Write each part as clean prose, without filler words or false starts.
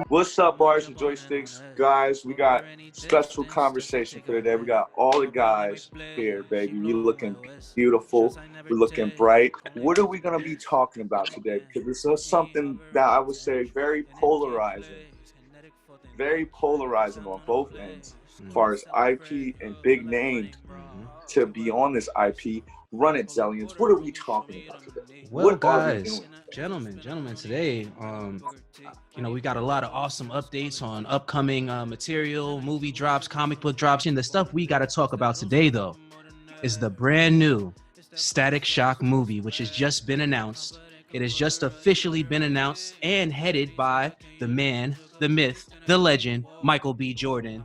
What's up, bars and joysticks, guys? We got special conversation for today. We got all the guys here, baby. We looking beautiful. We're looking bright. What are we gonna be talking about today? Because this is something that I would say very polarizing on both ends, as far as IP and big named to be on this IP. Run it, Zillions. What are we talking about today? Well, what guys, are we doing? gentlemen, today, we got a lot of awesome updates on upcoming material, movie drops, comic book drops. And the stuff we got to talk about today, though, is the brand new Static Shock movie, which has just been announced. It has just officially been announced and headed by the man, the myth, the legend, Micheal B. Jordan,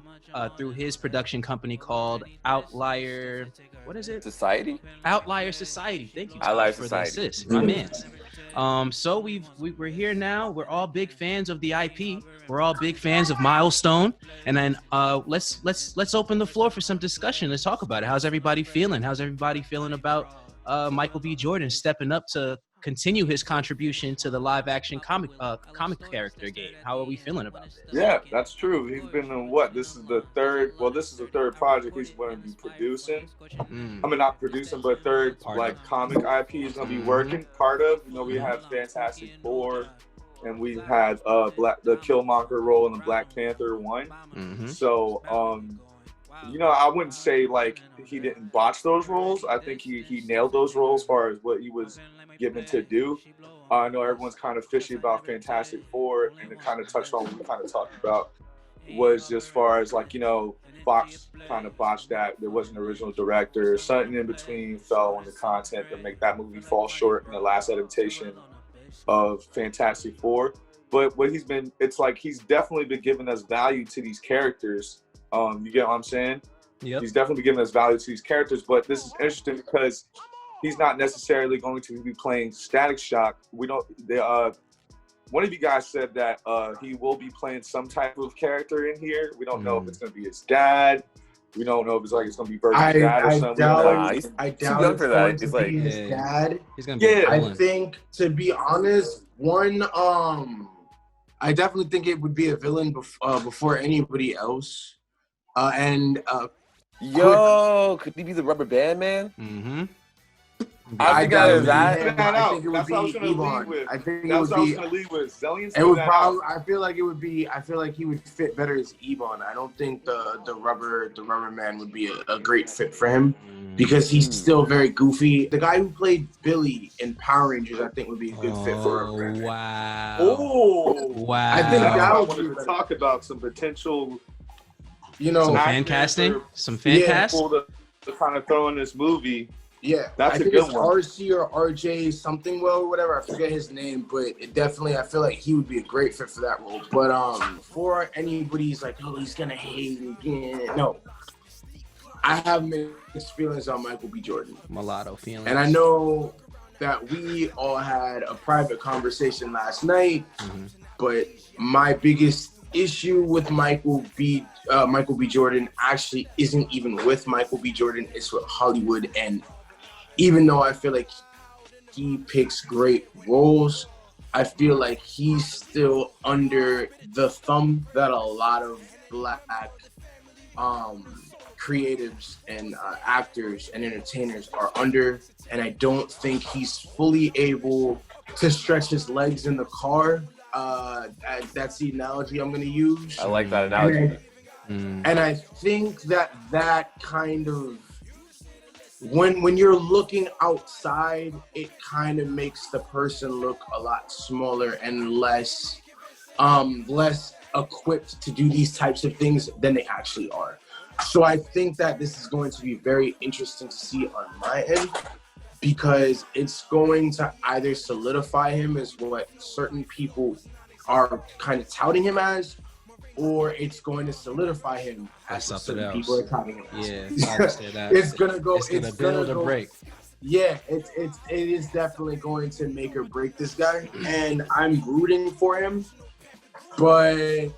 through his production company called Outlier. What is it? Society? Outlier Society. Thank you Outlier for Society. the assist, my man. So we're here now. We're all big fans of the IP. We're all big fans of Milestone. And then let's open the floor for some discussion. Let's talk about it. How's everybody feeling? How's everybody feeling about Micheal B. Jordan stepping up to continue his contribution to the live action comic character game? How are we feeling about this? Yeah, that's true. He's been in this is the third project he's going to be producing. I mean, not producing, but third comic IP he's going to be working part of. We had Fantastic Four, and we had the Killmonger role in the Black Panther one. So I wouldn't say he didn't botch those roles. I think he nailed those roles as far as what he was given to do. I know everyone's kind of fishy about Fantastic Four, and it kind of touched on what we kind of talked about was as far as Fox kind of botched that. There wasn't an original director. Something in between fell on the content to make that movie fall short in the last adaptation of Fantastic Four. But what he's definitely been giving us value to these characters. You get what I'm saying? Yep. He's definitely giving us value to these characters, but this is interesting because he's not necessarily going to be playing Static Shock. We don't. One of you guys said that he will be playing some type of character in here. We don't know if it's going to be his dad. We don't know if it's going to be Virgil's dad or something. I doubt it's going to be his dad. He's going to be. I think, to be honest, I definitely think it would be a villain before anybody else. Could he be the Rubber Band Man? I think it would be Ebon. I think it would be. Zillions. It would probably. I feel like it would be. I feel like he would fit better as Ebon. I don't think the Rubber Man would be a great fit for him because he's still very goofy. The guy who played Billy in Power Rangers, I think, would be a good fit for Rubber Man. Wow. Oh, wow. I think that I wanted to talk about some potential. Some fan casting, some fan cast to kind of throw in this movie. Yeah, that's a good one. RC or RJ something or whatever. I forget his name, but I feel like he would be a great fit for that role. But before anybody's like, oh, he's gonna hate again. No, I have mixed feelings on Micheal B. Jordan. Mulatto feelings. And I know that we all had a private conversation last night, but my biggest issue with Micheal B. Jordan actually isn't even with Micheal B. Jordan. It's with Hollywood. And even though I feel like he picks great roles, I feel like he's still under the thumb that a lot of Black creatives and actors and entertainers are under. And I don't think he's fully able to stretch his legs in the car. That's the analogy I'm going to use. I like that analogy. And I think that kind of, when you're looking outside, it kind of makes the person look a lot smaller and less equipped to do these types of things than they actually are. So I think that this is going to be very interesting to see on my end, because it's going to either solidify him as what certain people are kind of touting him as, or it's going to solidify him as what certain people are touting him as. Yeah, it's gonna go. It's gonna build or break. Yeah, it is definitely going to make or break this guy, and I'm rooting for him. But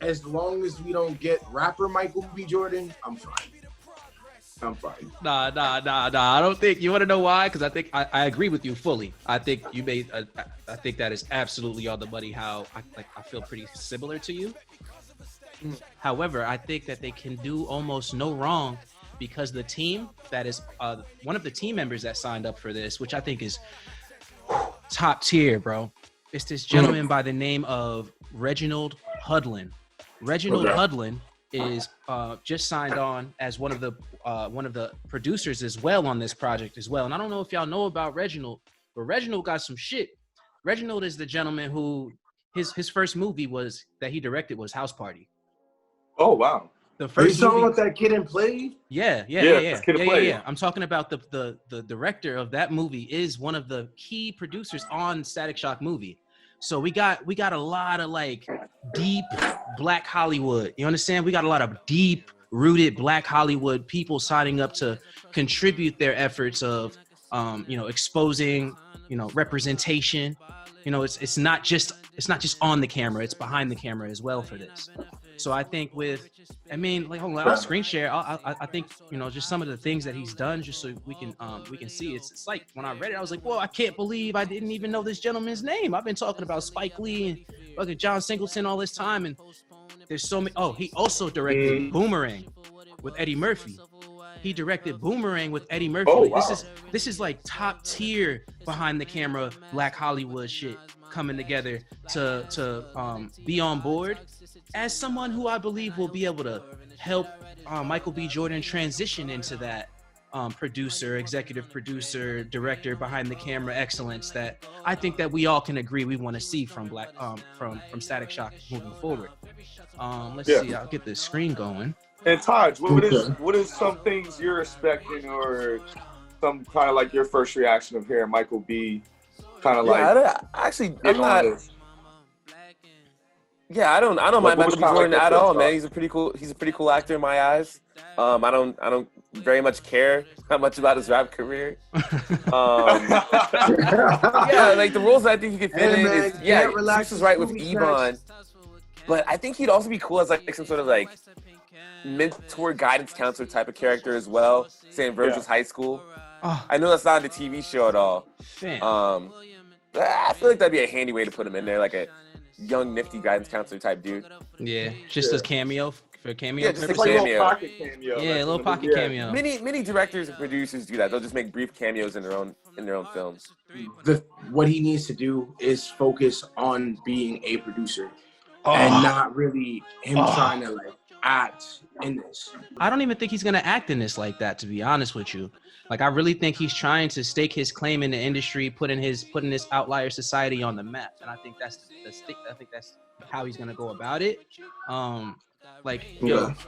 as long as we don't get rapper Micheal B. Jordan, I'm fine. I'm fine. Nah. I don't think you want to know why, because I think I agree with you fully. I think you made. I think that is absolutely on the money. How I feel pretty similar to you. However, I think that they can do almost no wrong because the team that is one of the team members that signed up for this, which I think is top tier, bro. It's this gentleman by the name of Reginald Hudlin. Reginald Hudlin is just signed on as one of the producers as well on this project as well. And I don't know if y'all know about Reginald, but Reginald got some shit. Reginald is the gentleman who his first movie was that he directed was House Party. Oh wow! The first song with that kid and played. Yeah. I'm talking about the director of that movie is one of the key producers on Static Shock movie. So we got a lot of like deep Black Hollywood. You understand? We got a lot of deep rooted Black Hollywood people signing up to contribute their efforts of exposing, representation. It's not just on the camera, it's behind the camera as well for this. So I think hold on, I'll screen share. I think, just some of the things that he's done, just so we can see. It's like when I read it, I was like, whoa, I can't believe I didn't even know this gentleman's name. I've been talking about Spike Lee and fucking John Singleton all this time, and there's so many. Oh, he also directed Boomerang with Eddie Murphy. He directed Boomerang with Eddie Murphy. Oh, like, wow. This is like top tier behind the camera Black Hollywood shit coming together to be on board as someone who I believe will be able to help Micheal B. Jordan transition into that producer, executive producer, director behind the camera excellence that I think that we all can agree we want to see from from Static Shock moving forward. Let's see. I'll get the screen going. And Taj, what is some things you're expecting, or some kind of like your first reaction of hearing Micheal B. kind of like? I'm not. Yeah, I don't mind Micheal B. Jordan at all, man. He's a pretty cool actor in my eyes. I don't very much care that much about his rap career. Yeah, like the roles I think he could fit in is Six is right with Ebon, but I think he'd also be cool as like some sort of like mentor, guidance counselor type of character as well. Say in Virgil's high school. I know that's not on the TV show at all. I feel like that'd be a handy way to put him in there, like a young, nifty guidance counselor type dude. Yeah, just as cameo for cameo. Yeah, just It's like a little pocket cameo. Yeah, a little pocket cameo. Many directors and producers do that. They'll just make brief cameos in their own films. What he needs to do is focus on being a producer and not really him trying to like act in this. I don't even think he's gonna act in this like that, to be honest with you. Like, I really think he's trying to stake his claim in the industry, putting this outlier society on the map, and I think that's how he's gonna go about it.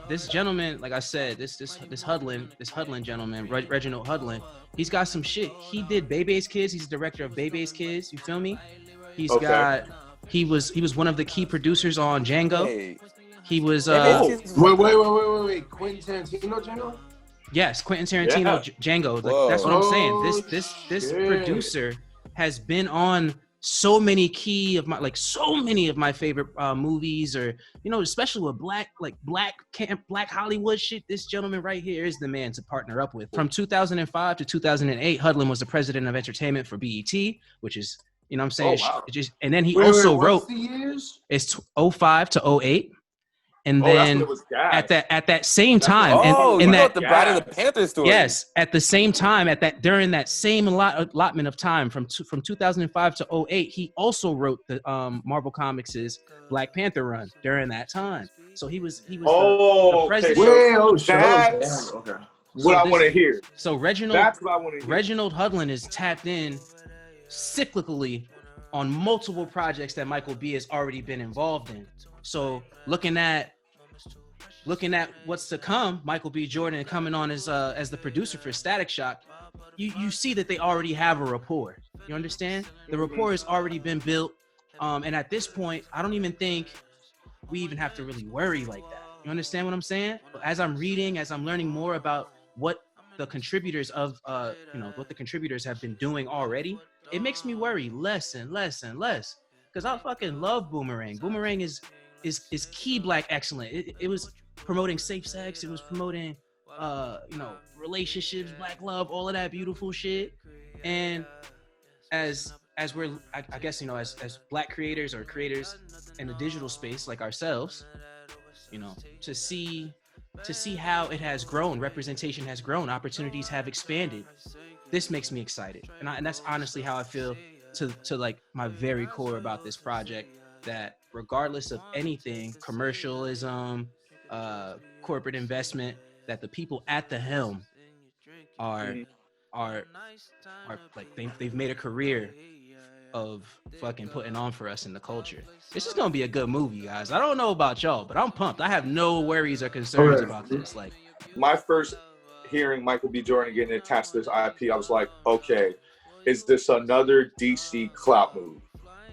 This gentleman, like I said, this Hudlin gentleman, Reginald Hudlin, he's got some shit. He did Bebe's Kids. He's the director of Bebe's Kids. You feel me? He was one of the key producers on Django. Hey. He was Wait, Quentin Tarantino Django? Yes, Quentin Tarantino Django. Like, that's what I'm saying. This producer has been on so many of my favorite movies, or especially with black Hollywood shit. This gentleman right here is the man to partner up with. From 2005 to 2008, Hudlin was the president of entertainment for BET, which is, what I'm saying, and then he wrote the years? It's 05 to 08. And then at that same time, the Bride of the Panther story. Yes, at the same time, during that same allotment of time from 2005 to 08, he also wrote the Marvel Comics' Black Panther run during that time. So he was the president. That's what I want to hear. So that's what I want to hear. Reginald Hudlin is tapped in cyclically on multiple projects that Micheal B has already been involved in. So looking at what's to come, Micheal B. Jordan coming on as the producer for Static Shock, you see that they already have a rapport. You understand? The rapport has already been built, and at this point, I don't even think we even have to really worry like that. You understand what I'm saying? As I'm reading, as I'm learning more about what the contributors have been doing already, it makes me worry less and less and less, because I fucking love Boomerang. Boomerang is key Black excellence. It was promoting safe sex. It was promoting relationships, black love, all of that beautiful shit. And as we're, I guess, as black creators or creators in the digital space like ourselves, to see how it has grown, representation has grown, opportunities have expanded. This makes me excited, and that's honestly how I feel to like my very core about this project. That regardless of anything, commercialism, corporate investment, that the people at the helm are are like they've made a career of fucking putting on for us in the culture. This is gonna be a good movie, guys. I don't know about y'all, but I'm pumped. I have no worries or concerns about this. Like, my first hearing Micheal B. Jordan getting attached to this IP, I was like, okay, is this another DC clout move?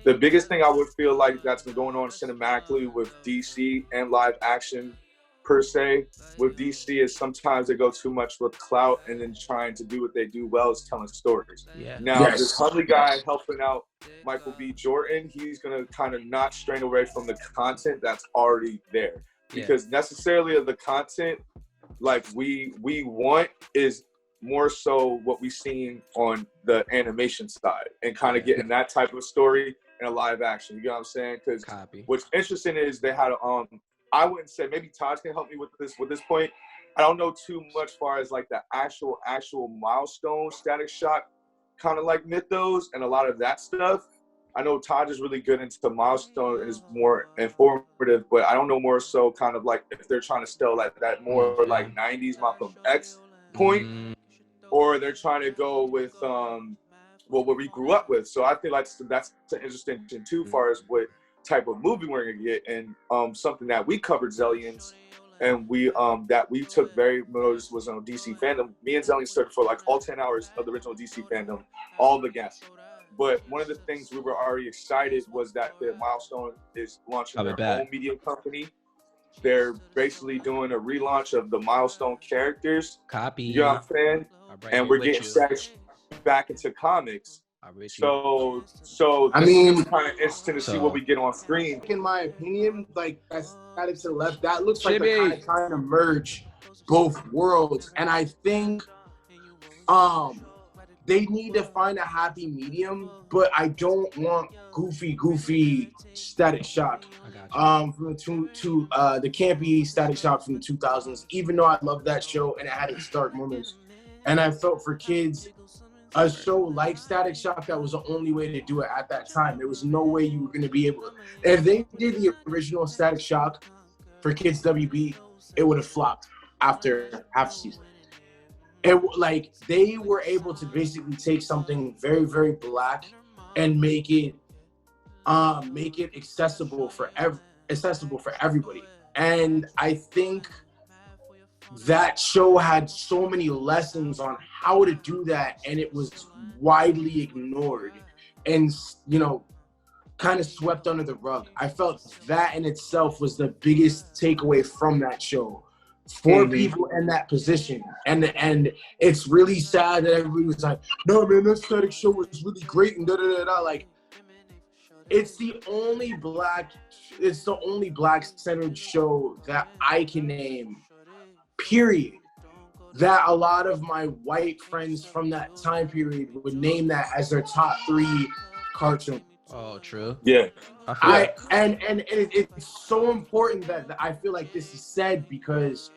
The biggest thing I would feel like that's been going on cinematically with DC and live action per se with DC is sometimes they go too much with clout and then trying to do what they do well is telling stories. Yeah. Now, this Huntley guy helping out Micheal B. Jordan, he's going to kind of not strain away from the content that's already there. Because necessarily of the content, like we want is more so what we've seen on the animation side and kind of getting that type of story in a live action. You know what I'm saying? Because what's interesting is they had I wouldn't say, maybe Taj can help me with this point. I don't know too much far as like the actual Milestone Static Shock kind of like mythos and a lot of that stuff. I know Taj is really good into Milestone and is more informative, but I don't know more so kind of like if they're trying to still like that more like 90s Malcolm X point, or they're trying to go with what we grew up with. So I feel like that's an interesting thing too, far as what type of movie we're gonna get, and something that we covered Zillions, and we that we took very notice was on DC fandom. Me and Zillions took for like all 10 hours of the original DC fandom, all the guests. But one of the things we were already excited was that the Milestone is launching their own media company. They're basically doing a relaunch of the Milestone characters. You know what I'm saying? And we're getting Static back into comics. So I mean, it's kind of interesting to see what we get on screen. In my opinion, like that Static to the left, that looks like they're kind of trying to merge both worlds, and I think they need to find a happy medium. But I don't want goofy Static Shock from the campy Static Shock from the 2000s. Even though I love that show and it had its dark moments, and I felt for kids, a show like Static Shock, that was the only way to do it at that time. There was no way you were going to be able to. If they did the original Static Shock for Kids WB, it would have flopped after half a season. Like, they were able to basically take something very, very black and make it accessible for everybody. And I think that show had so many lessons on how to do that, and it was widely ignored and, kind of swept under the rug. I felt that in itself was the biggest takeaway from that show for people in that position. And it's really sad that everybody was like, no, man, that Static show was really great and da-da-da-da. Like, it's the only black-centered show that I can name, period, that a lot of my white friends from that time period would name that as their top 3 cartoon. Oh, true. Yeah. And it's so important that I feel like this is said, because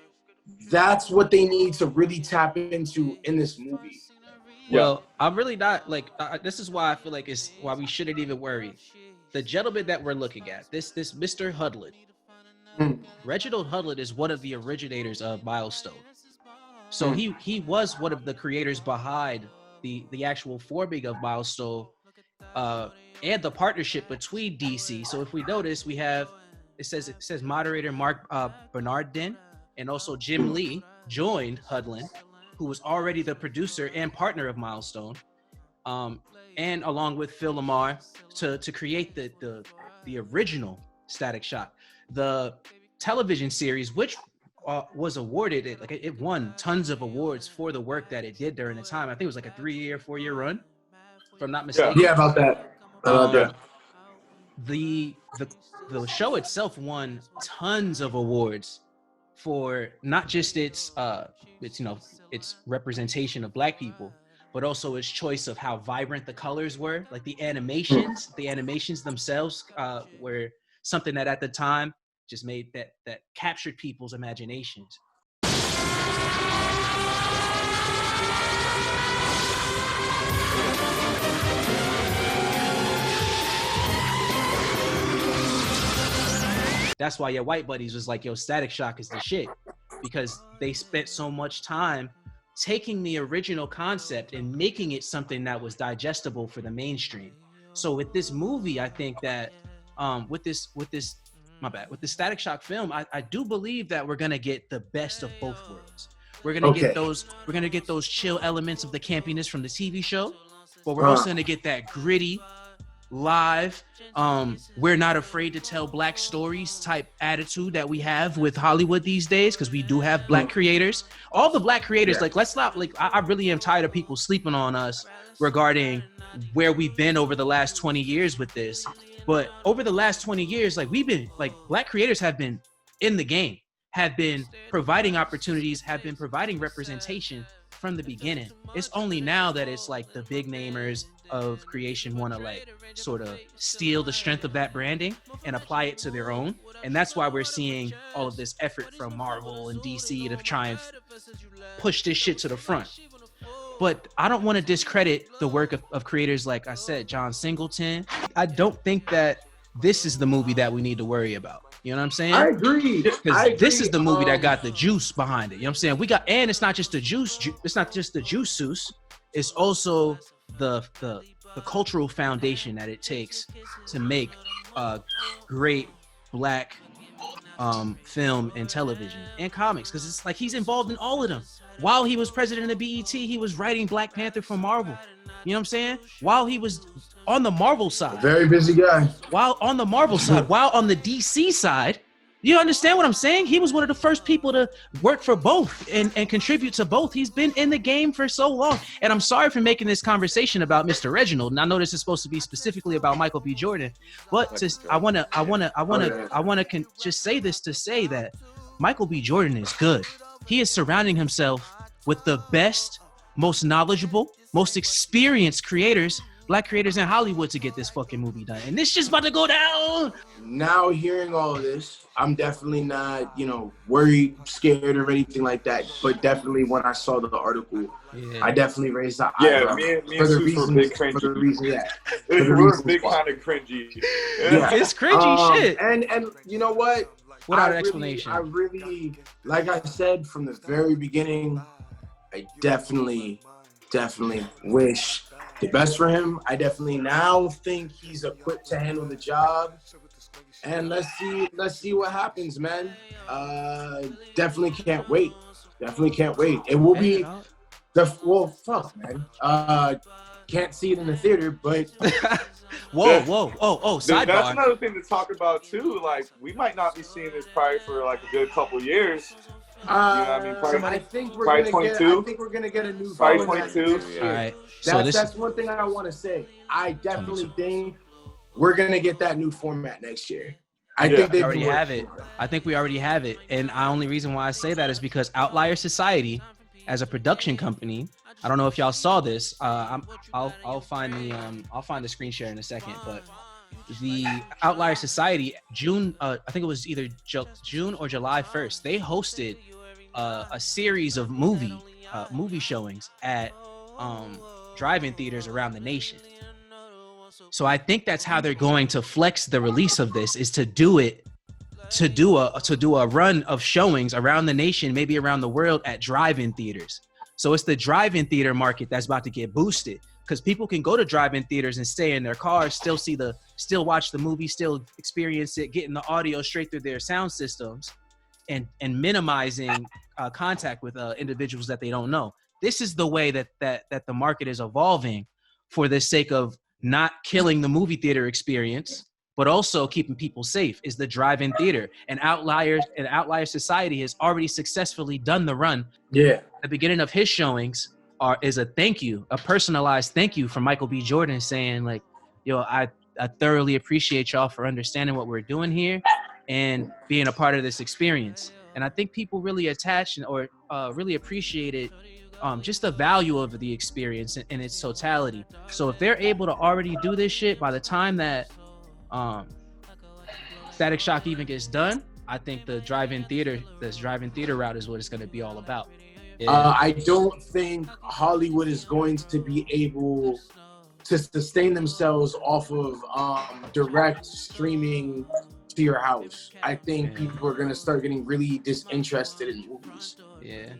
that's what they need to really tap into in this movie. Well, I'm really not like this is why I feel like it's why we shouldn't even worry. The gentleman that we're looking at, this Mr. Hudlin, Reginald Hudlin is one of the originators of Milestone. So he was one of the creators behind the actual forming of Milestone and the partnership between DC. So if we notice, we have it says moderator Mark Bernardin and also Jim Lee joined Hudlin, who was already the producer and partner of Milestone, and along with Phil Lamar to create the original Static Shock. The television series, which was awarded, it won tons of awards for the work that it did during the time. I think it was like a 3-year, 4-year run, if I'm not mistaken. Yeah, about that. The show itself won tons of awards for not just its its representation of Black people, but also its choice of how vibrant the colors were. Like the animations themselves were something that at the time just made that captured people's imaginations. That's why your white buddies was like, yo, Static Shock is the shit, because they spent so much time taking the original concept and making it something that was digestible for the mainstream. So with this movie, I think that with this Static Shock film, I do believe that we're gonna get the best of both worlds. We're gonna get those chill elements of the campiness from the TV show, but we're also gonna get that gritty, live, we're not afraid to tell Black stories type attitude that we have with Hollywood these days, because we do have Black creators. All the Black creators, like, let's not, like, I really am tired of people sleeping on us regarding where we've been over the last 20 years with this. But over the last 20 years, like, we've been, like, Black creators have been in the game, have been providing opportunities, have been providing representation from the beginning. It's only now that it's like the big namers of creation want to like sort of steal the strength of that branding and apply it to their own. And that's why we're seeing all of this effort from Marvel and DC to try and push this shit to the front. But I don't want to discredit the work of creators like I said, John Singleton. I don't think that this is the movie that we need to worry about. You know what I'm saying? I agree. Because this is the movie that got the juice behind it. You know what I'm saying? And it's not just the juice. It's not just the juice. It's also the cultural foundation that it takes to make a great Black film and television and comics. Because it's like he's involved in all of them. While he was president of BET, he was writing Black Panther for Marvel. You know what I'm saying? While he was on the Marvel side. Very busy guy. While on the Marvel side, while on the DC side, you understand what I'm saying? He was one of the first people to work for both and contribute to both. He's been in the game for so long. And I'm sorry for making this conversation about Mr. Reginald. And I know this is supposed to be specifically about Micheal B. Jordan, but I want to just say this to say that Micheal B. Jordan is good. He is surrounding himself with the best, most knowledgeable, most experienced creators, Black creators in Hollywood to get this fucking movie done. And this just about to go down. Now hearing all of this, I'm definitely not, worried, scared, or anything like that. But definitely when I saw the article, I definitely raised the eyebrow. Yeah, me and Sue were big cringy. For the reason, We're big kind of cringy. Yeah. It's cringy shit. And you know what? Without an explanation. I really, like I said from the very beginning, I definitely wish the best for him. I definitely now think he's equipped to handle the job. And let's see what happens, man. Definitely can't wait. It will be fuck, man. Can't see it in the theater, but whoa, sidebar. That's another thing to talk about too. Like, we might not be seeing this probably for like a good couple years. You know what I mean? Probably, I think we're gonna get a new probably 22. All right. That's one thing I want to say. I definitely think we're gonna get that new format next year. I think we already have it. I think we already have it. And the only reason why I say that is because Outlier Society, as a production company, I don't know if y'all saw this. I'll find the screen share in a second. But the Outlier Society, I think it was either June or July 1st, they hosted a series of movie showings at drive-in theaters around the nation. So I think that's how they're going to flex the release of this, is to do a run of showings around the nation, maybe around the world, at drive-in theaters. So it's the drive-in theater market that's about to get boosted, because people can go to drive-in theaters and stay in their cars, still watch the movie, still experience it, getting the audio straight through their sound systems, and minimizing contact with individuals that they don't know. This is the way that the market is evolving, for the sake of not killing the movie theater experience, but also keeping people safe, is the drive-in theater. And Outlier Society has already successfully done the run. Yeah. The beginning of his showings is a thank you, a personalized thank you from Micheal B. Jordan, saying like, yo, I thoroughly appreciate y'all for understanding what we're doing here and being a part of this experience. And I think people really attach or really appreciate it, just the value of the experience in its totality. So if they're able to already do this shit by the time that Static Shock even gets done, I think the drive-in theater route is what it's going to be all about. Yeah. I don't think Hollywood is going to be able to sustain themselves off of direct streaming to your house. I think people are going to start getting really disinterested in movies. Yeah.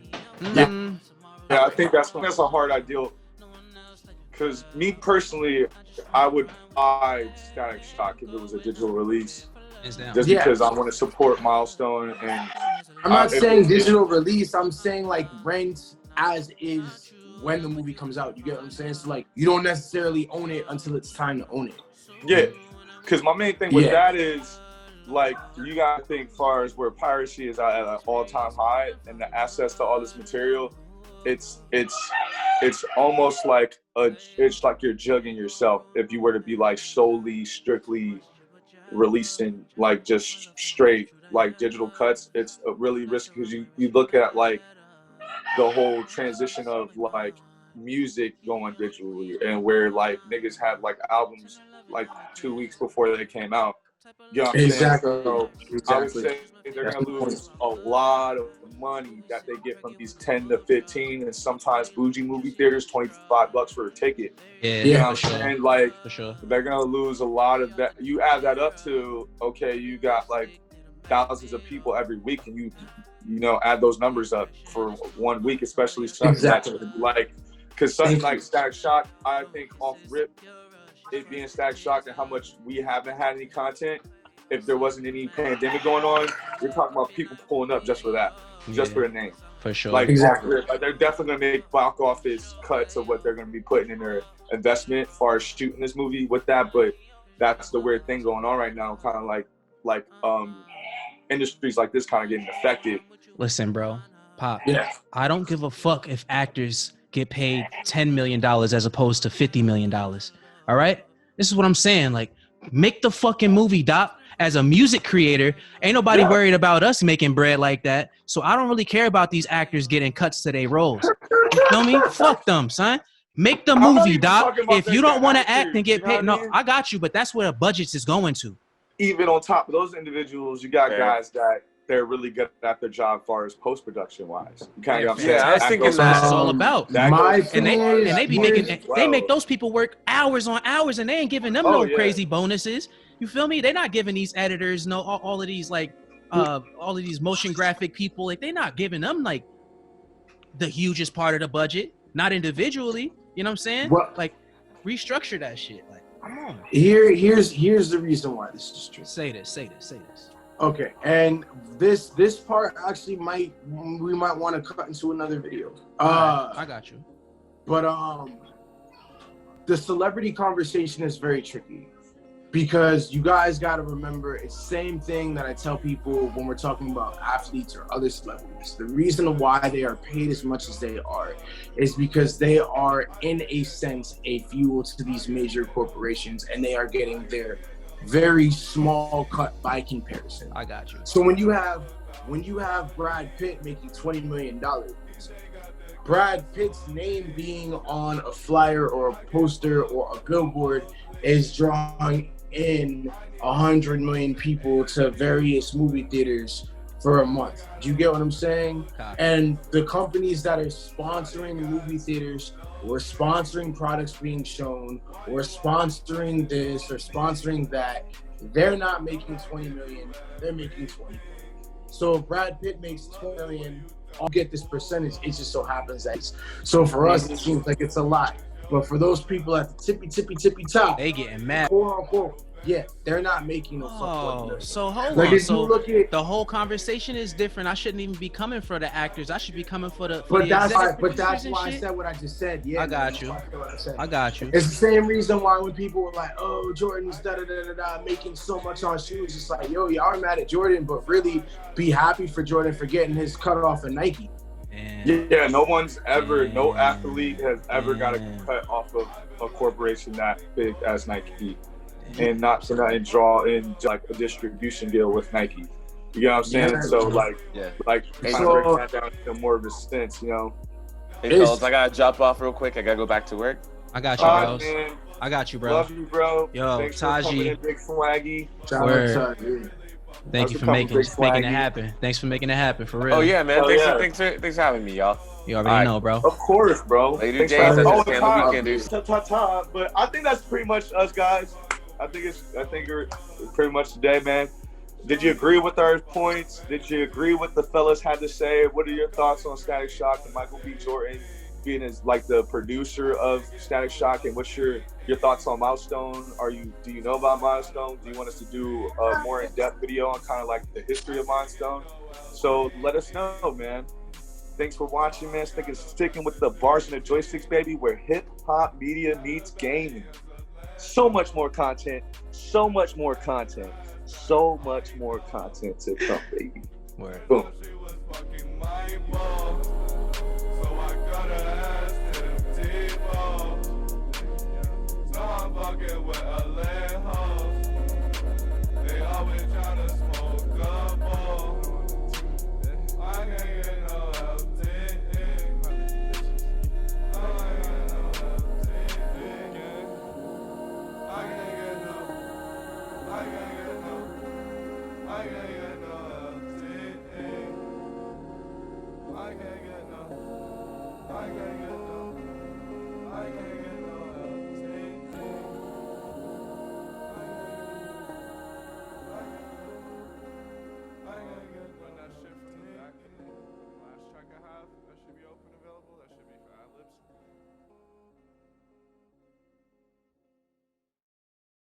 Yeah, I think that's a hard ideal. Because me personally, I would buy Static Shock if it was a digital release. Just because I want to support Milestone. And I'm not saying digital release. I'm saying like rent as is when the movie comes out. You get what I'm saying? So like you don't necessarily own it until it's time to own it. Yeah, because my main thing with that is like you gotta think far as where piracy is at an all-time high and the access to all this material. It's almost like it's like you're jugging yourself if you were to be like strictly releasing like just straight like digital cuts. It's a really risky because you look at like the whole transition of like music going digitally and where like niggas had like albums like 2 weeks before they came out. You know what I'm saying? So I would say they're gonna lose a lot of money that they get from these 10 to 15 and sometimes bougie movie theaters, $25 for a ticket. Yeah, you know what I'm saying? Like for sure. They're gonna lose a lot of that. You add that up to you got like thousands of people every week, and you know add those numbers up for 1 week, especially something that's like because something like Static Shock, I think off rip, it being Static Shock and how much we haven't had any content. If there wasn't any pandemic going on, you're talking about people pulling up just for that, just for the name. For sure. Like, like they're definitely gonna make box office cuts of what they're gonna be putting in their investment as far as shooting this movie with that. But that's the weird thing going on right now, kind of like industries like this kind of getting affected. Listen, bro, Pop. Yeah. I don't give a fuck if actors get paid $10 million as opposed to $50 million. All right? This is what I'm saying. Like, make the fucking movie, Doc. As a music creator, ain't nobody worried about us making bread like that. So I don't really care about these actors getting cuts to their roles. You feel me? Fuck them, son. Make the movie, Doc. If you don't want to act and get paid, no, I got you. But that's where the budgets is going to. Even on top of those individuals, you got guys that they're really good at their job as far as post-production wise. You kind of I was thinking that's what it's all about. And they be making they make those people work hours on hours, and they ain't giving them no crazy bonuses. You feel me? They're not giving these editors all of these like all of these motion graphic people, like they're not giving them like the hugest part of the budget, not individually. You know what I'm saying? Like restructure that shit. Like, come on. Here's the reason why this is true. Say this. Okay, and this part actually we might want to cut into another video. I got you. But the celebrity conversation is very tricky. Because you guys got to remember, it's the same thing that I tell people when we're talking about athletes or other celebrities. The reason why they are paid as much as they are is because they are, in a sense, a fuel to these major corporations, and they are getting their very small cut by comparison. I got you. So when you have Brad Pitt making $20 million, Brad Pitt's name being on a flyer or a poster or a billboard is drawing in 100 million people to various movie theaters for a month. Do you get what I'm saying? And the companies that are sponsoring movie theaters or sponsoring products being shown or sponsoring this or sponsoring that, they're not making 20 million, they're making 20 million. So if Brad Pitt makes 20 million, I'll get this percentage. It just so happens that so for us, it seems like it's a lot. But for those people at the tippy top, they getting mad. Quote unquote, yeah, they're not making no fuck. So hold on. So the whole conversation is different. I shouldn't even be coming for the actors. I should be coming for the. That's why I said what I just said. Yeah, I got you. It's the same reason why when people were like, "Oh, Jordan's making so much on shoes," it's like, yo, y'all are mad at Jordan, but really be happy for Jordan for getting his cut off of Nike. Yeah, no athlete has ever got a cut off of a corporation that big as Nike, and not to draw in like a distribution deal with Nike. You know what I'm saying? Yeah. So like kind of breaking that down to more of a sense, you know. Hey fellas, I gotta jump off real quick. I gotta go back to work. I got you, bros. Man. I got you, bro. Love you, bro. Yo, thanks for coming in, Taji. Big Swaggy. Thank you for making it happen. Thanks for making it happen, for real. Oh yeah, man. Thanks for having me, y'all. You already know, bro. Of course, bro. Later, James. That's just the weekend, dude. But I think that's pretty much us, guys. I think you're pretty much today, man. Did you agree with our points? Did you agree with the fellas had to say? What are your thoughts on Static Shock and Micheal B. Jordan being as like the producer of Static Shock? And what's your thoughts on Milestone? Do you know about Milestone? Do you want us to do a more in-depth video on kind of like the history of Milestone? So let us know, man. Thanks for watching, man. Sticking with the bars and the joysticks, baby, where hip-hop media meets gaming. So much more content. So much more content. So much more content to come, baby. Word. Boom. I can't get no.